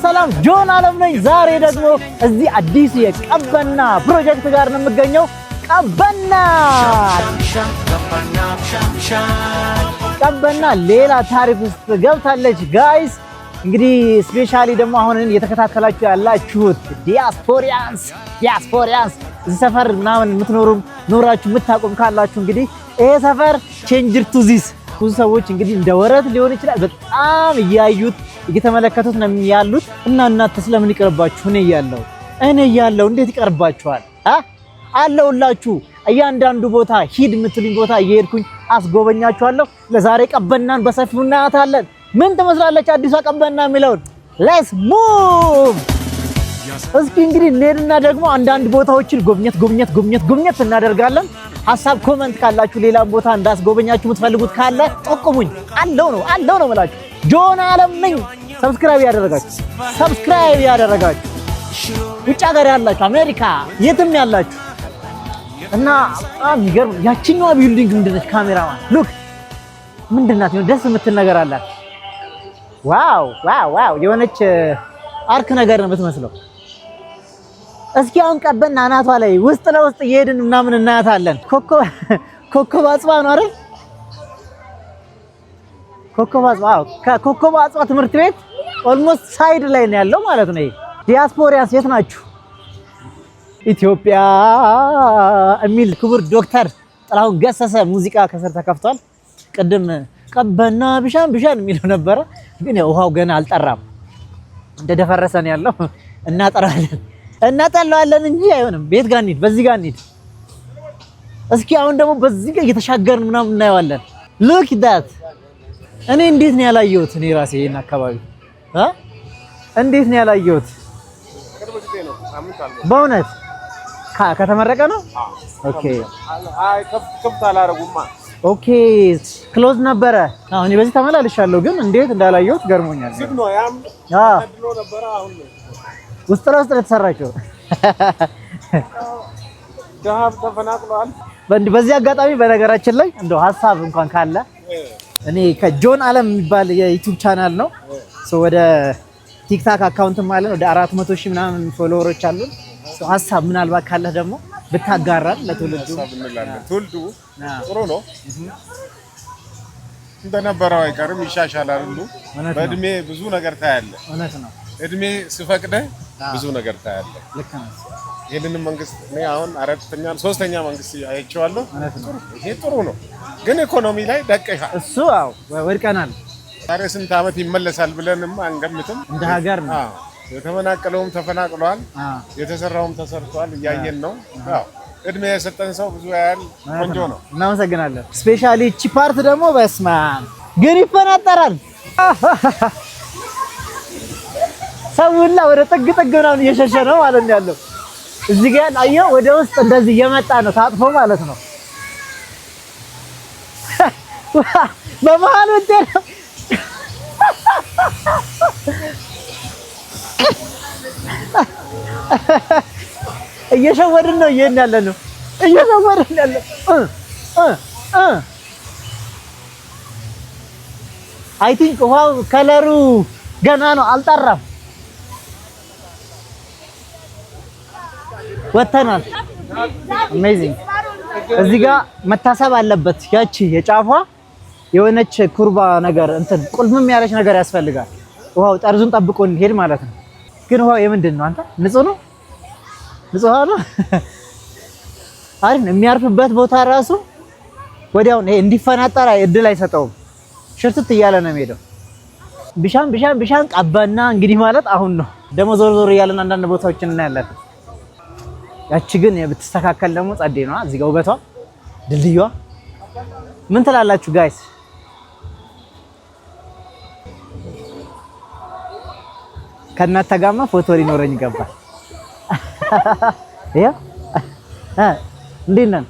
ሰላም ጆን አለም ነኝ። ዛሬ ደግሞ እዚህ አዲስ የቀበና ፕሮጀክት ጋር ነው የምገኘው። ቀበና ሌላ ታሪክ ውስጥ ገብታለች ጋይስ። እንግዲህ ስፔሻሊ ደግሞ አሁን እየተከታተላችሁ ያላችሁት ዲያስፖሪያንስ እዚህ ሰፈር ምናምን የምትኖሩም ኖራችሁ የምታቆም ካላችሁ እንግዲህ ይሄ ሰፈር ቼንጅር ቱ ዚስ ብዙ ሰዎች እንግዲህ እንደ ወረት ሊሆን ይችላል በጣም እያዩት እየተመለከቱት ነው ያሉት። እና እናንተ ስለምን ይቀርባችሁ? እኔ እያለሁ እንዴት ይቀርባችኋል? አለውላችሁ እያንዳንዱ ቦታ ሂድ የምትሉኝ ቦታ እየሄድኩኝ አስጎበኛችኋለሁ። ለዛሬ ቀበናን በሰፊው እናያታለን። ምን ትመስላለች አዲሷ ቀበና የሚለውን ሌትስ ሙቭ። እስኪ እንግዲህ እንሄድና ደግሞ አንዳንድ ቦታዎችን ጎብኘት እናደርጋለን። ሐሳብ ኮሜንት ካላችሁ ሌላም ቦታ እንዳስጎበኛችሁ የምትፈልጉት ካለ ጠቁሙኝ። አለው ነው ማለት ጆን አለም ነኝ። ሰብስክራይብ ያደረጋችሁ ውጭ ሀገር ያላችሁ አሜሪካ የትም ያላችሁ እና የሚገርም ያቺኛዋ ቢልዲንግ ምንድነች? ካሜራማን ሉክ ምንድናት? ደስ የምትል ነገር አላት። ዋው የሆነች አርክ ነገር ነው የምትመስለው። እስኪ አሁን ቀበና አናቷ ላይ ውስጥ ለውስጥ እየሄድን ምናምን እናያታለን። ኮከብ አጽባ ነው አይደል? ኮከብ አጽባ ትምህርት ቤት ኦልሞስት ሳይድ ላይ ነው ያለው ማለት ነው። ዲያስፖሪያንስ የት ናችሁ? ኢትዮጵያ የሚል ክቡር ዶክተር ጥላሁን ገሰሰ ሙዚቃ ከስር ተከፍቷል። ቅድም ቀበና ብሻን የሚለው ነበረ፣ ግን ውሃው ገና አልጠራም። እንደደፈረሰ ነው ያለው። እናጠራለን እንጂ አይሆንም። ቤት ጋር እንሂድ፣ በዚህ ጋር እንሂድ። እስኪ አሁን ደግሞ በዚህ ጋር እየተሻገርን ምናምን እናየዋለን። ሉክ ዳት እኔ እንዴት ነው ያላየሁት? እኔ ራሴ ይሄን አካባቢ እንዴት ነው ያላየሁት? በእውነት ከተመረቀ ነው። ኦኬ ክሎዝ ነበረ። አሁን በዚህ ተመላልሻለሁ፣ ግን እንዴት እንዳላየሁት ገርሞኛል። ውስጥ ለውስጥ ተሰራቸው ዳብ ተፈናቅሏል። በዚህ አጋጣሚ በነገራችን ላይ እንደው ሐሳብ እንኳን ካለ እኔ ከጆን አለም የሚባል የዩቲዩብ ቻናል ነው ወደ ቲክታክ አካውንትም አለን ወደ 400,000 ምናምን ፎሎወሮች አሉን። ሐሳብ ምናልባት ካለ ደግሞ ብታጋራን ለትውልዱ ጥሩ ነው። እንደነበረው አይቀርም፣ ይሻሻላል ሁሉ። በእድሜ ብዙ ነገር ታያለ። እውነት ነው። እድሜ ሲፈቅደ ብዙ ነገር ታያለ። ልክ ነው። ይሄንን መንግስት እኔ አሁን ሶስተኛ መንግስት አይቼዋለሁ። ይሄ ጥሩ ነው፣ ግን ኢኮኖሚ ላይ ደቀሻ እሱ ወድቀናል። ዛሬ ስንት ዓመት ይመለሳል ብለንም አንገምትም። እንደ ሀገር ነው። የተመናቀለውም ተፈናቅሏል፣ የተሰራውም ተሰርቷል፣ እያየን ነው። እድሜ የሰጠን ሰው ብዙ ያያል። ቆንጆ ነው። እናመሰግናለን። ስፔሻሊ እቺ ፓርት ደግሞ በስማ ግን ይፈናጠራል። ሰውላ ወደ ጥግ ምናምን እየሸሸ ነው ማለት ነው ያለው። እዚህ ጋር አየው ወደ ውስጥ እንደዚህ እየመጣ ነው ታጥፎ ማለት ነው። በመሀል ወደ እየሸወድን ነው ያለነው። አይ ቲንክ ውሃው ከለሩ ገና ነው አልጠራም። ወተናል። አሜዚንግ። እዚህ ጋር መታሰብ አለበት። ያቺ የጫፏ የሆነች ኩርባ ነገር እንትን ቁልምም ያለች ነገር ያስፈልጋል። ውሃው ጠርዙን ጠብቆ እንሄድ ማለት ነው። ግን ውሃው የምንድን ነው አንተ? ንጹህ ነው። አሪፍ ነው። የሚያርፍበት ቦታ ራሱ ወዲያው ይሄ እንዲፈናጠር እድል አይሰጠውም። ሽርትት እያለ ነው የሚሄደው። ቢሻን ቀበና እንግዲህ ማለት አሁን ነው። ደግሞ ዞር እያለን አንዳንድ ቦታዎችን እናያለን። ያቺ ግን ብትስተካከል ደግሞ ጸዴ ነው። እዚህ ጋር ውበቷ ድልድዩዋ ምን ትላላችሁ ጋይስ? ከእናንተ ጋርማ ፎቶ ሊኖረኝ ይገባል። እንዴት ነን?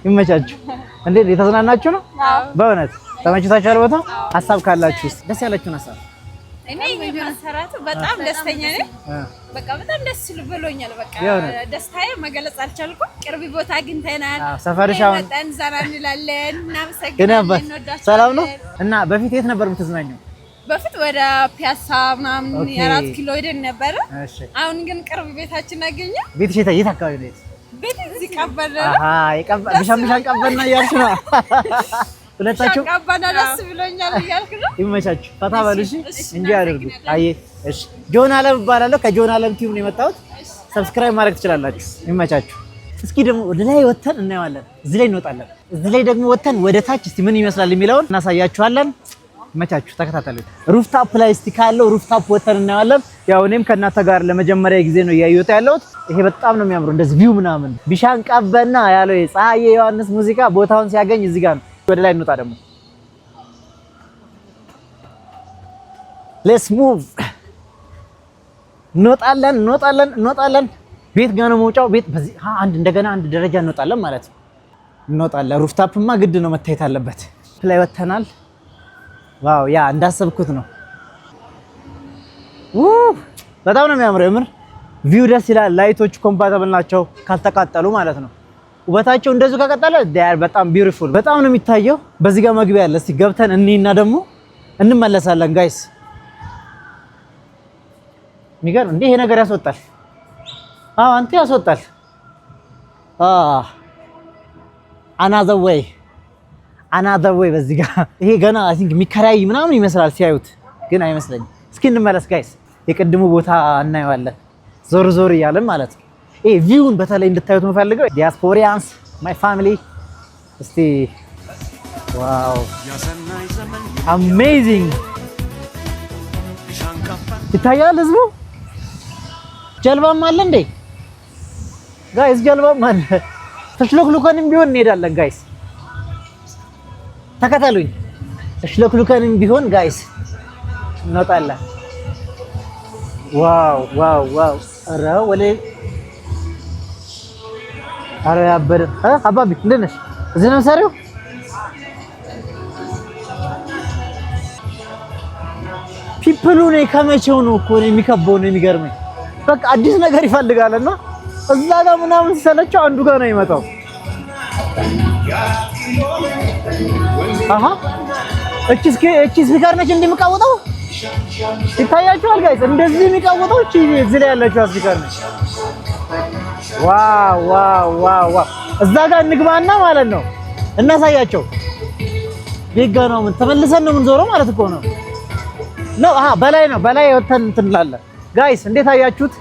ይመቻችሁ። እንዴት የተዝናናችሁ ነው? በእውነት ተመችቷችኋል? ቦታው ሐሳብ ካላችሁ ደስ ያላችሁን ሐሳብ እኔ መሰራቱ በጣም ደስተኛ ነኝ። በቃ በጣም ደስ ብሎኛል። በቃ ደስታዬ መገለጽ አልቻልኩም። ቅርብ ቦታ አግኝተናል። ሰፈርሻው እንዘራ እንላለን። እናመሰግናለን። ሰላም ነው። እና በፊት የት ነበር የምትዝናኘው? በፊት ወደ ፒያሳ ምናምን የአራት ኪሎ ሄደን ነበረ። አሁን ግን ቅርብ ቤታችን አገኘ። ቤትሽ የት አካባቢ ነው? ቤት እዚህ ቀበና። ቢሻምሻን ቀበና እያልሽ ነው? ሁለታችሁ ቀበና ደስ ብሎኛል እያልክ ነው? ይመቻችሁ፣ ፈታ በሉ እሺ። እንጂ አድርጉ። አይ እሺ። ጆን አለም እባላለሁ። ከጆን አለም ቲም ነው የመጣሁት። ሰብስክራይብ ማድረግ ትችላላችሁ። ይመቻችሁ። እስኪ ደግሞ ወደ ላይ ወተን እናየዋለን። እዚህ ላይ እንወጣለን። እዚህ ላይ ደግሞ ወተን ወደ ታች እስቲ ምን ይመስላል የሚለውን እናሳያችኋለን። ይመቻችሁ፣ ተከታተሉ። ሩፍታፕ ላይ እስቲ ካለው ሩፍታፕ ወተን እናየዋለን። ያው እኔም ከእናንተ ጋር ለመጀመሪያ ጊዜ ነው እያየሁት ያለሁት። ይሄ በጣም ነው የሚያምረው፣ እንደዚህ ቪው ምናምን። ቢሻን ቀበና ያለው የፀሐዬ ዮሐንስ ሙዚቃ ቦታውን ሲያገኝ እዚህ ጋር ነው። ወደ ላይ እንውጣ ደግሞ። ሌትስ ሙቭ። እንወጣለን። ቤት ጋር ነው መውጫው። ቤት በዚህ እንደገና አንድ ደረጃ እንወጣለን ማለት ነው። እንወጣለን። ሩፍታፕማ ግድ ነው መታየት አለበት። ላይ ወተናል። ዋው ያ እንዳሰብኩት ነው። በጣም ነው የሚያምረው። የምር ቪው ደስ ይላል። ላይቶቹ ኮምፓቲብል ናቸው ካልተቃጠሉ ማለት ነው። ውበታቸው እንደዚሁ ከቀጠለ በጣም ቢዩቲፉል፣ በጣም ነው የሚታየው። በዚህ ጋር መግቢያ አለ። እስቲ ገብተን እንይና ደግሞ እንመለሳለን ጋይስ። የሚገርም እንዴ! ይሄ ነገር ያስወጣል። አንተ ያስወጣል። አናዘር ወይ በዚህ ጋር ይሄ ገና አይ ቲንክ የሚከራይ ምናምን ይመስላል ሲያዩት፣ ግን አይመስለኝም። እስኪ እንመለስ ጋይስ። የቅድሙ ቦታ እናየዋለን ዞር እያለን ማለት ነው። ይሄ ቪውን በተለይ እንድታዩት የምፈልገው ዲያስፖሪያንስ ማይ ፋሚሊ። እስቲ ዋው አሜዚንግ ይታያል ህዝቡ። ጀልባም አለ እንዴ ጋይስ? ጀልባም አለ። ተሽሎክሉከንም ቢሆን እንሄዳለን ጋይስ። ተከተሉኝ። ተሽሎክሉከንም ቢሆን ጋይስ እንወጣለን። ዋው ኧረ ወለ ኧረ ያበደ አባቢ እንዴት ነሽ? እዚህ ነው ሰሪው። ፒፕሉ ነው ከመቼው ነው እኮ የሚከበው ነው የሚገርመኝ። በቃ አዲስ ነገር ይፈልጋልና እዛ ጋር ምናምን ሲሰለቸው አንዱ ጋር ነው የሚመጣው። እቺ ስፒከር ነች እንደሚቃወጠው ይታያችኋል ጋይስ። እንደዚህ የሚቃወጠው እቺ እዚህ ላይ ያለችው ስፒከር ነች። ዋው እዛ ጋር እንግባና ማለት ነው እናሳያቸው። ቢጋ ነው ምን ተመልሰን ነው የምንዞረው ማለት እኮ ነው። በላይ ወተን እንትን እንላለን ጋይስ። እንዴት አያችሁት?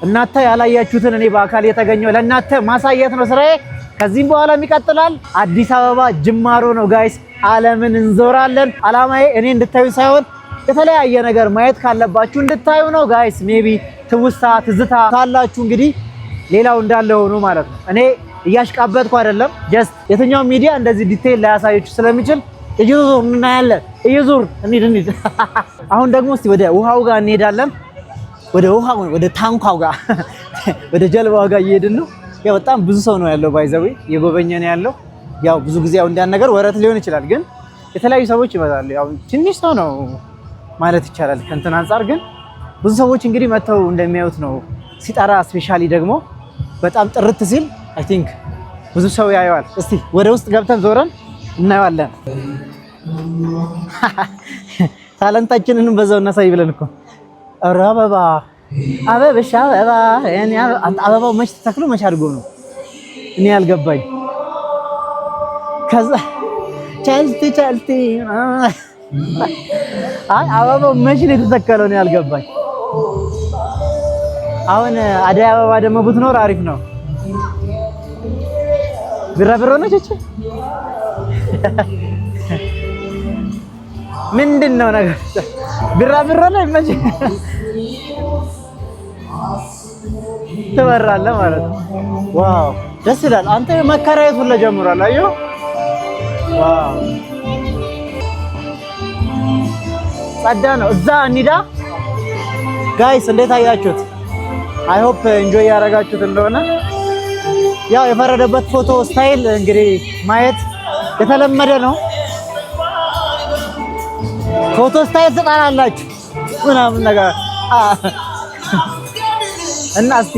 እናንተ ያላያችሁትን እኔ በአካል የተገኘው ለእናንተ ማሳየት ነው ስራዬ። ከዚህም በኋላ ይቀጥላል። አዲስ አበባ ጅማሮ ነው ጋይስ። ዓለምን እንዞራለን። አላማዬ እኔ እንድታዩ ሳይሆን የተለያየ ነገር ማየት ካለባችሁ እንድታዩ ነው ጋይስ። ሜቢ ትውስታ ትዝታ ካላችሁ እንግዲህ ሌላው እንዳለ ሆኖ ማለት ነው። እኔ እያሽቃበጥኩ አይደለም። ጀስት የትኛው ሚዲያ እንደዚህ ዲቴይል ላያሳያችሁ ስለሚችል እየዞር እናያለን። እየዞር እንሂድ። አሁን ደግሞ እስቲ ወደ ውሃው ጋር እንሄዳለን። ወደ ታንኳው ጋር ወደ ጀልባው ጋር እየሄድን ነው። ያው በጣም ብዙ ሰው ነው ያለው፣ ባይዘዌ እየጎበኘ ነው ያለው። ያው ብዙ ጊዜ ያው እንዲያን ነገር ወረት ሊሆን ይችላል፣ ግን የተለያዩ ሰዎች ይመጣሉ። ያው ትንሽ ሰው ነው ማለት ይቻላል ከእንትን አንፃር፣ ግን ብዙ ሰዎች እንግዲህ መተው እንደሚያዩት ነው። ሲጠራ ስፔሻሊ ደግሞ በጣም ጥርት ሲል አይ ቲንክ ብዙ ሰው ያየዋል። እስቲ ወደ ውስጥ ገብተን ዞረን እናየዋለን። ታለንታችንንም በዛው እናሳይ ብለን እኮ ኧረ አበበሻ አበባ እኔ አበባው መች ተተክሎ መች አድርጎ ነው እኔ ያልገባኝ። ከዛ ቻልቲ አበባው መች ነው የተተከለው ነው ያልገባኝ። አሁን አደይ አበባ ደግሞ ብትኖር አሪፍ ነው። ቢራቢሮ ነች እቺ። ምንድን ነው ነገር ቢራቢሮ ላይ መች ትበራለህ ማለት ነው። ዋው ደስ ይላል። አንተ መከራየቱን ለጀምሯል። አየሁ ዋው ጸዳ ነው። እዛ እንሂዳ ጋይስ። እንዴት አያችሁት? አይ ሆፕ ኢንጆይ ያደረጋችሁት እንደሆነ። ያው የፈረደበት ፎቶ ስታይል እንግዲህ ማየት የተለመደ ነው። ፎቶ ስታይል ትጣላላችሁ ምናምን ነገር እና እስቲ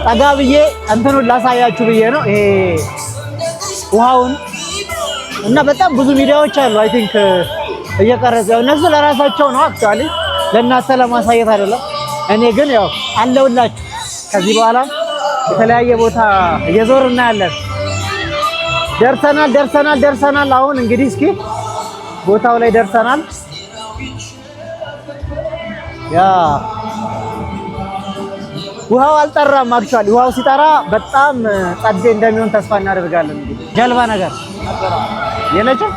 ጠጋ ብዬ እንትኑን ላሳያችሁ ብዬ ነው ይሄ ውሃውን። እና በጣም ብዙ ሚዲያዎች አሉ አይ ቲንክ እየቀረጸ እነሱ ለራሳቸው ነው አክቹአሊ ለእናንተ ለማሳየት አይደለም። እኔ ግን ያው አለውላችሁ። ከዚህ በኋላ የተለያየ ቦታ እየዞርን እናያለን። ደርሰናል። አሁን እንግዲህ እስኪ ቦታው ላይ ደርሰናል። ያ ውሃው አልጠራም። አክቹአሊ ውሃው ሲጠራ በጣም ጸዴ እንደሚሆን ተስፋ እናደርጋለን። እንግዲህ ጀልባ ነገር የለችም።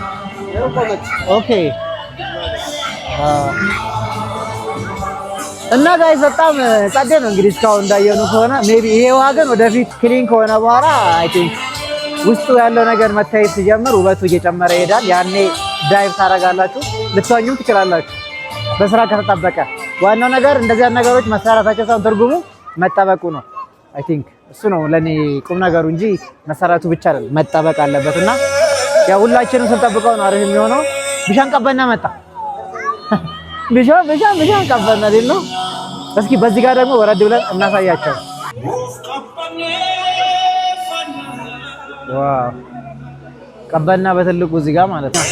ኦኬ እና ጋይስ በጣም ጸዴ ነው እንግዲህ እስካሁን እንዳየኑ ከሆነ ሜቢ ይሄ ውሃ ግን ወደፊት ክሊን ከሆነ በኋላ አይ ቲንክ ውስጡ ያለው ነገር መታየት ሲጀምር ውበቱ እየጨመረ ይሄዳል። ያኔ ዳይቭ ታረጋላችሁ፣ ልትዋኙም ትችላላችሁ በስራ ከተጠበቀ። ዋናው ነገር እንደዚህ አይነት ነገሮች መሰራታቸው ሳይሆን ትርጉሙ መጠበቁ ነው። አይ ቲንክ እሱ ነው ለኔ ቁም ነገሩ እንጂ መሰራቱ ብቻ አይደለም፣ መጠበቅ አለበትና ያው ሁላችንም ስንጠብቀው ነው አሪፍ የሚሆነው። ቢሻን ቀበና መጣ። ቢሻን ቀበና ነው። እስኪ በዚህ ጋር ደግሞ ወረድ ብለን እናሳያቸው። ዋው ቀበና በትልቁ እዚህ ጋር ማለት ነው።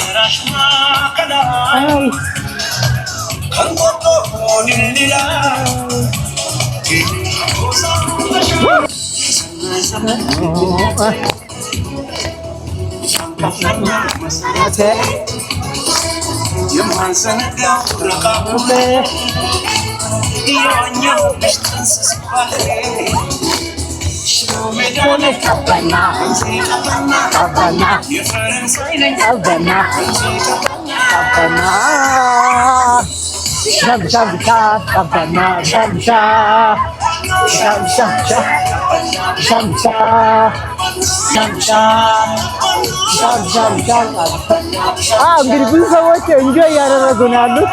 እንግዲህ ብዙ ሰዎች እንጆይ እያደረጉ ነው ያሉት።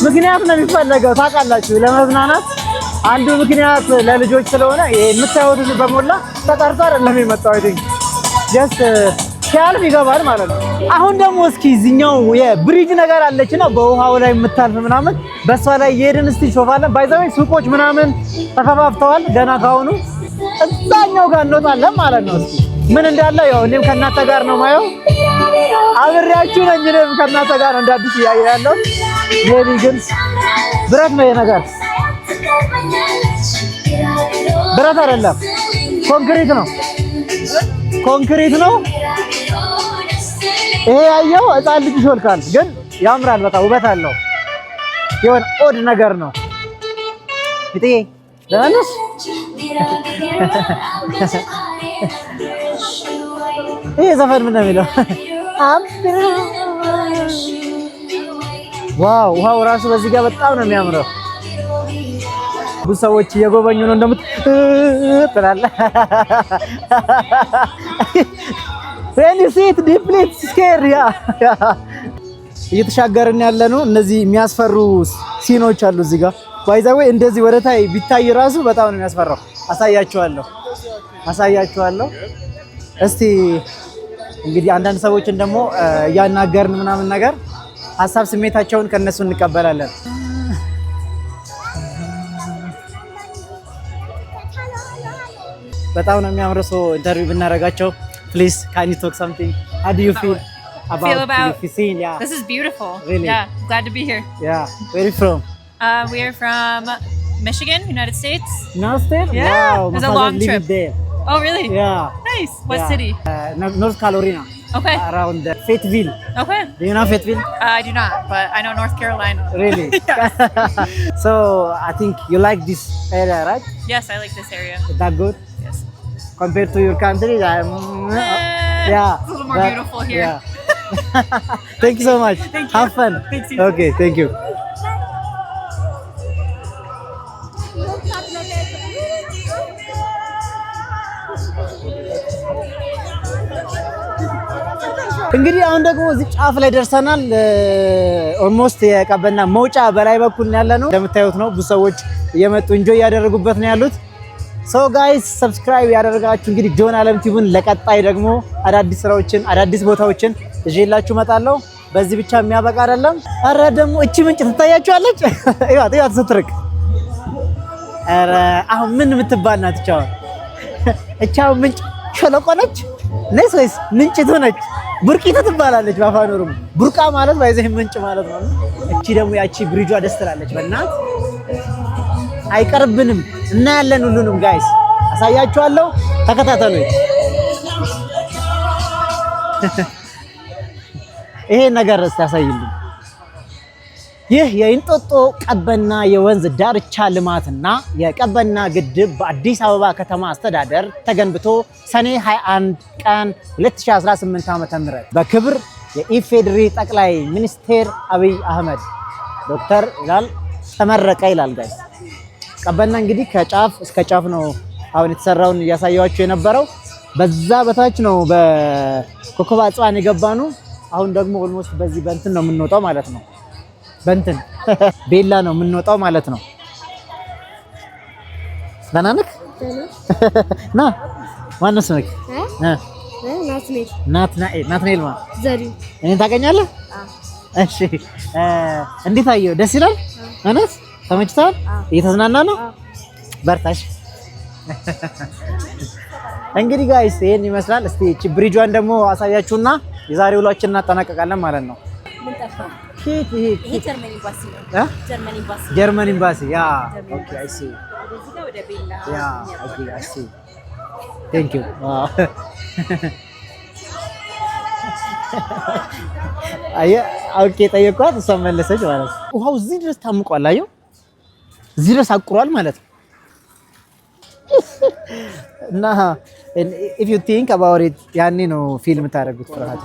ምክንያት ነው የሚፈለገው ታውቃላችሁ። ለመዝናናት አንዱ ምክንያት ለልጆች ስለሆነ የምታዩት በሞላ ተጠርቶ አይደለም የመጣው። አይደል ጀስት ሲያልፍ ይገባል ማለት ነው። አሁን ደግሞ እስኪ እዚህኛው የብሪጅ ነገር አለችና በውሃው ላይ የምታልፍ ምናምን በሷ ላይ የሄድን እስቲ ሾፋለን። ባይዘው ሱቆች ምናምን ተከፋፍተዋል ገና ካሁኑ። እዛኛው ጋር እንወጣለን ማለት ነው። እስኪ ምን እንዳለ ያው እኔም ከእናንተ ጋር ነው ማየው። አብሬያችሁ ነኝ። እኔም ከእናንተ ጋር እንደ አዲስ እያየሁ ያለው ሜቢ ግን ብረት ነው የነገር ብረት አይደለም፣ ኮንክሪት ነው። ይሄ ያየው ሕፃን ልጅ ይሾልካል፣ ግን ያምራል። በጣም ውበት አለው። የሆነ ኦድ ነገር ነው። እትዬ ለነስ ይሄ ዘፈን ምን ነው የሚለው? ዋው ውሃው ራሱ በዚህ ጋር በጣም ነው የሚያምረው። ብዙ ሰዎች እየጎበኙ ነው እንደምትላለ when you see it deeply it's scary እየተሻገርን ያለ ነው። እነዚህ የሚያስፈሩ ሲኖች አሉ እዚህ ጋር ባይዛዌ እንደዚህ ወደታይ ቢታይ ራሱ በጣም ነው የሚያስፈራው። አሳያችኋለሁ። እስቲ እንግዲህ አንዳንድ ሰዎችን ደግሞ እያናገርን ምናምን ነገር ሀሳብ ስሜታቸውን ከነሱ እንቀበላለን። በጣም ነው የሚያምረው። ሰው ኢንተርቪው ብናረጋቸው please can you talk something? How do you feel about Fishing? Yeah, this is beautiful. Really? Yeah, glad to be here. Yeah, where are you from? We are from Michigan, United States. United States? Yeah, wow, it was a long trip. There. Oh really? Yeah. Nice. What yeah. city? North Carolina. Okay. Around Fayetteville. Okay. Do you know Fayetteville? I do not, but I know North Carolina. Really? So I think you like this area, right? Yes, I like this area. Is that good? Yes. Compared to your country, yeah, it's a little more beautiful here. Yeah. Thank you so much. Thank you. Have fun. Thanks. Okay, thank you. እንግዲህ አሁን ደግሞ እዚህ ጫፍ ላይ ደርሰናል። ኦልሞስት የቀበና መውጫ በላይ በኩል ያለ ነው። እንደምታዩት ነው። ብዙ ሰዎች እየመጡ እንጆይ ያደረጉበት ነው ያሉት። ሶ ጋይስ ሰብስክራይብ ያደረጋችሁ እንግዲህ ጆን አለም ቲቪን ለቀጣይ ደግሞ አዳዲስ ስራዎችን አዳዲስ ቦታዎችን እዤላችሁ እመጣለሁ። በዚህ ብቻ የሚያበቃ አይደለም። አረ ደግሞ እቺ ምንጭ ትታያችኋለች። እያት ስትርቅ አረ አሁን ምን የምትባል ናት እቻው? እቻው ምንጭ ሸለቆ ነች ወይስ ምንጭቱ ነች? ቡርቂቱ ትባላለች በአፋን ኦሮሞ። ቡርቃ ማለት ባይዘህ ምንጭ ማለት ነው። እቺ ደግሞ ያቺ ብሪጇ ደስ ትላለች። በእናት አይቀርብንም እና ያለን ሁሉንም ጋይስ አሳያችኋለሁ። ተከታተሉኝ። ይሄ ነገር እስታሳይልኝ። ይህ የእንጦጦ ቀበና የወንዝ ዳርቻ ልማትና የቀበና ግድብ በአዲስ አበባ ከተማ አስተዳደር ተገንብቶ ሰኔ 21 ቀን 2018 ዓ.ም በክብር የኢፌዴሪ ጠቅላይ ሚኒስቴር አብይ አህመድ ዶክተር ይላል ተመረቀ ይላል። ጋይስ ቀበና እንግዲህ ከጫፍ እስከ ጫፍ ነው አሁን የተሰራውን እያሳያችሁ የነበረው። በዛ በታች ነው በኮከብ አጽዋን የገባኑ። አሁን ደግሞ ኦልሞስት በዚህ በእንትን ነው የምንወጣው ማለት ነው። በእንትን ቤላ ነው የምንወጣው ማለት ነው። ናናንክ ና ማነው ስምክ? ናትናኤል ማለት ዘሪው። እኔን ታውቀኛለህ? እሺ እንዴት አየው? ደስ ይላል። እውነት ተመችቷል? እየተዝናና ነው? በርታሽ። እንግዲህ ጋይስ ይሄን ይመስላል። እስቲ እቺ ብሪጇን ደግሞ አሳያችሁና የዛሬ ውሏችን እናጠናቀቃለን ማለት ነው። ጀርመን ኤምባሲ ያ ኦኬ አይ ሲ ያ ኦኬ አይ ሲ ቴንክ ዩ አየ ኦኬ ጠየኳት፣ እሷ መለሰች ማለት ነው። ውሃው እዚህ ድረስ ታምቋል። አየው እዚህ ድረስ አቁሯል ማለት ነው። እና if you think about it ያኔ ነው ፊልም ታደርጉት ፍርሃት።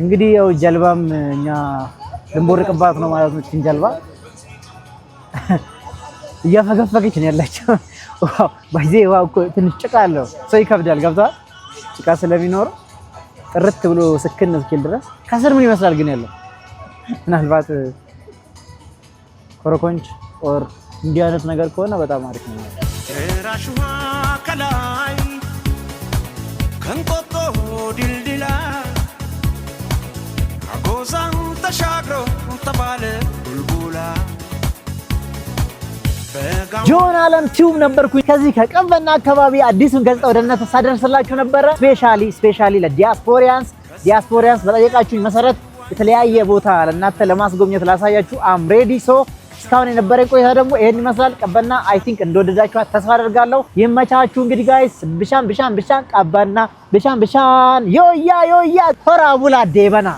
እንግዲህ ያው ጀልባም እኛ ልንቦርቅባት ነው ማለት ነው። እቺን ጀልባ እያፈገፈገች ነው ያለችው። ዋው ባይዜ ዋው እኮ ትንሽ ጭቃ አለው፣ ሰው ይከብዳል። ገብቷል? ጭቃ ስለሚኖር ጥርት ብሎ ስክን እስኪል ድረስ። ከስር ምን ይመስላል ግን ያለው? ምናልባት ኮረኮንች ኦር እንዲህ አይነት ነገር ከሆነ በጣም አሪፍ ነው። ራሹሃ ከላይ ከንቆጦ ድልድላ አጎዛን ተሻግሮ ተባለ ቡልቡላ። ጆን አለም ቲዩብ ነበርኩኝ። ከዚህ ከቀበና አካባቢ አዲሱን ገጽታ ወደ እናንተ ሳደርስላችሁ ነበረ። ስፔሻሊ ለዲያስፖሪያንስ በጠየቃችሁኝ መሰረት የተለያየ ቦታ ለእናንተ ለማስጎብኘት ላሳያችሁ አም ሬዲ ሶ እስካሁን የነበረኝ ቆይታ ደግሞ ይሄን ይመስላል። ቀበና አይ ቲንክ እንደወደዳችኋት ተስፋ አደርጋለሁ። ይመቻችሁ። እንግዲህ ጋይስ ብሻን ቀበና ብሻን ዮያ ሆራ ቡላ ዴበና